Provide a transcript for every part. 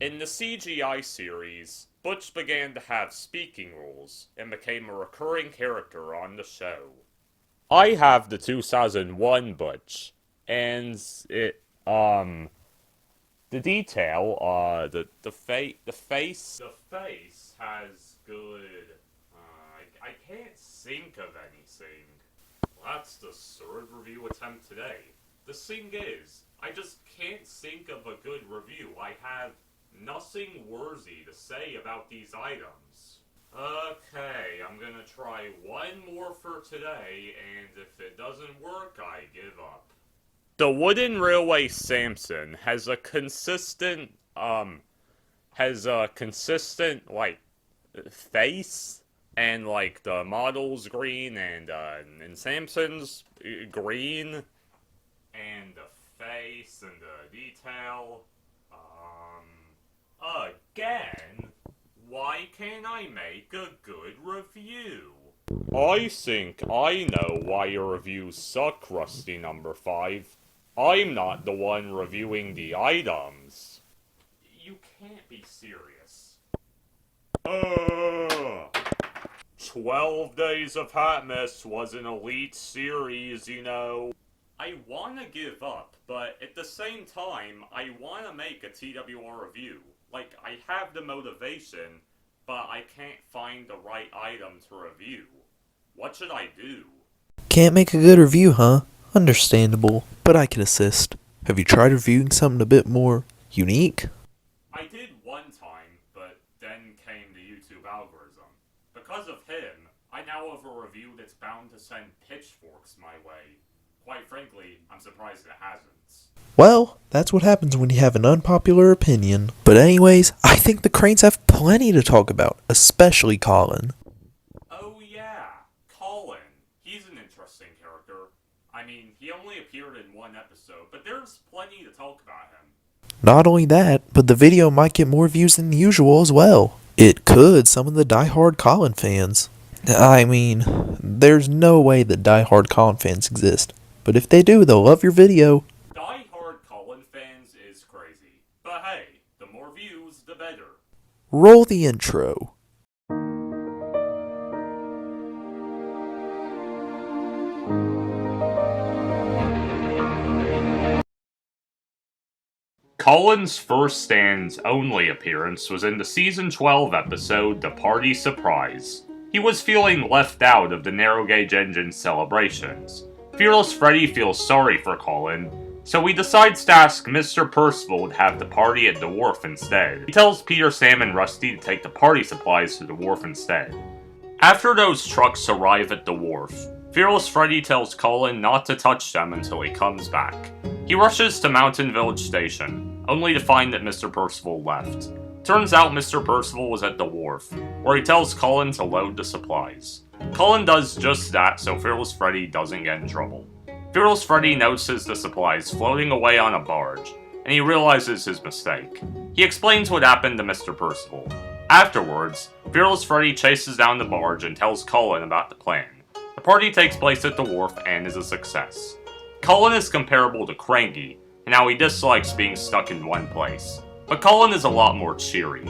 In the CGI series, Butch began to have speaking roles and became a recurring character on the show. I have the 2001 Butch, and the detail, the face has good. I can't think of anything. Well, that's the third review attempt today. The thing is, I just can't think of a good review. I have nothing worthy to say about these items. Okay, I'm gonna try one more for today, and if it doesn't work, I give up. The wooden railway Samson has a consistent, like, face, and, like, the model's green, and Samson's green, and the face, and the detail. Again? Why can't I make a good review? I think I know why your reviews suck, Rusty number 5. I'm not the one reviewing the items. You can't be serious. 12 Days of Hatmas was an elite series, you know. I wanna give up, but at the same time, I wanna make a TWR review. Like, I have the motivation, but I can't find the right item to review. What should I do? Can't make a good review, huh? Understandable, but I can assist. Have you tried reviewing something a bit more unique? I did one time, but then came the YouTube algorithm. Because of him, I now have a review that's bound to send pitchforks my way. Quite frankly, I'm surprised it hasn't. Well, that's what happens when you have an unpopular opinion. But anyways, I think the Cranes have plenty to talk about, especially Colin. Oh yeah, Colin. He's an interesting character. I mean, he only appeared in one episode, but there's plenty to talk about him. Not only that, but the video might get more views than usual as well. It could summon the die-hard Colin fans. I mean, there's no way that die-hard Colin fans exist. But if they do, they'll love your video. Die-hard Colin fans is crazy. But hey, the more views, the better. Roll the intro. Colin's first and only appearance was in the Season 12 episode The Party Surprise. He was feeling left out of the narrow gauge engine celebrations. Fearless Freddy feels sorry for Colin, so he decides to ask Mr. Percival to have the party at the wharf instead. He tells Peter, Sam, and Rusty to take the party supplies to the wharf instead. After those trucks arrive at the wharf, Fearless Freddy tells Colin not to touch them until he comes back. He rushes to Mountain Village Station, only to find that Mr. Percival left. Turns out Mr. Percival was at the wharf, where he tells Colin to load the supplies. Colin does just that so Fearless Freddy doesn't get in trouble. Fearless Freddy notices the supplies floating away on a barge, and he realizes his mistake. He explains what happened to Mr. Percival. Afterwards, Fearless Freddy chases down the barge and tells Colin about the plan. The party takes place at the wharf and is a success. Colin is comparable to Cranky, and how he dislikes being stuck in one place. But Colin is a lot more cheery.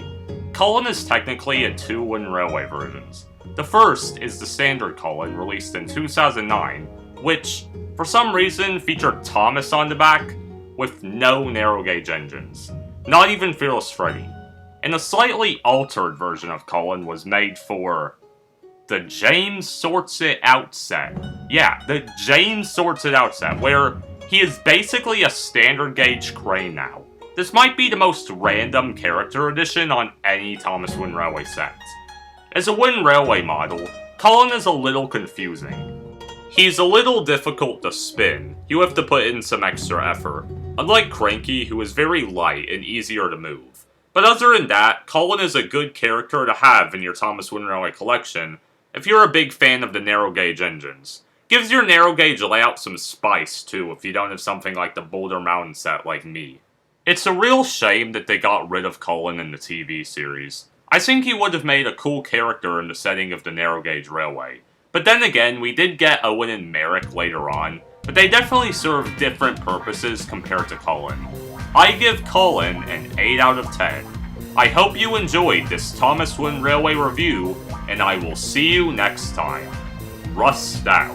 Colin is technically in two wooden railway versions. The first is the standard Colin, released in 2009, which, for some reason, featured Thomas on the back, with no narrow gauge engines. Not even Fearless Freddy. And a slightly altered version of Colin was made for the James Sorts It Out set. Yeah, the James Sorts It Out set, where he is basically a standard gauge crane now. This might be the most random character addition on any Thomas Wooden Railway set. As a Wooden Railway model, Colin is a little confusing. He's a little difficult to spin. You have to put in some extra effort. Unlike Cranky, who is very light and easier to move. But other than that, Colin is a good character to have in your Thomas Wooden Railway collection if you're a big fan of the narrow gauge engines. Gives your narrow gauge layout some spice too if you don't have something like the Boulder Mountain set like me. It's a real shame that they got rid of Colin in the TV series. I think he would have made a cool character in the setting of the narrow gauge railway. But then again, we did get Owen and Merrick later on, but they definitely serve different purposes compared to Colin. I give Colin an 8 out of 10. I hope you enjoyed this Thomas Wynn Railway review, and I will see you next time. Rust out.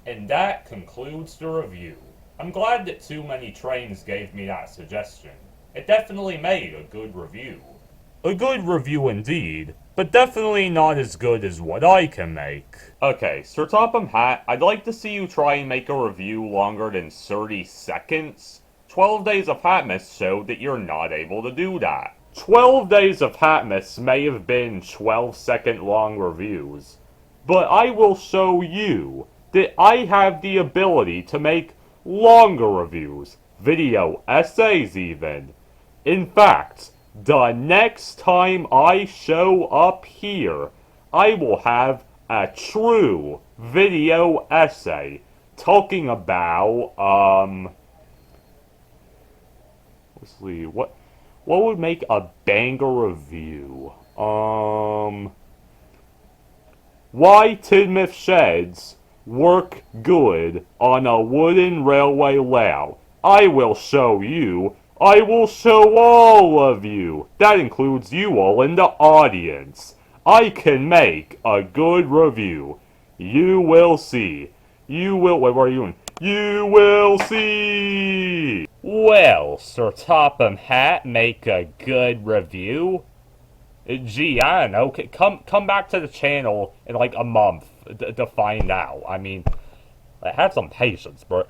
And that concludes the review. I'm glad that TooManyTrains gave me that suggestion. It definitely made a good review. A good review indeed, but definitely not as good as what I can make. Okay, Sir Topham Hatt, I'd like to see you try and make a review longer than 30 seconds. 12 Days of Hatmas showed that you're not able to do that. 12 Days of Hatmas may have been 12-second long reviews, but I will show you that I have the ability to make longer reviews, video essays even. In fact, the next time I show up here, I will have a true video essay talking about, let's see, what would make a banger review? Why Tidmouth Sheds work good on a wooden railway layout. I will show you. I will show all of you. That includes you all in the audience. I can make a good review. You will see. You will. Wait, what are you doing? You will see. Well, Sir Topham Hatt, make a good review. Gee, I don't know. Come back to the channel in like a month to find out. I mean, have some patience, bro.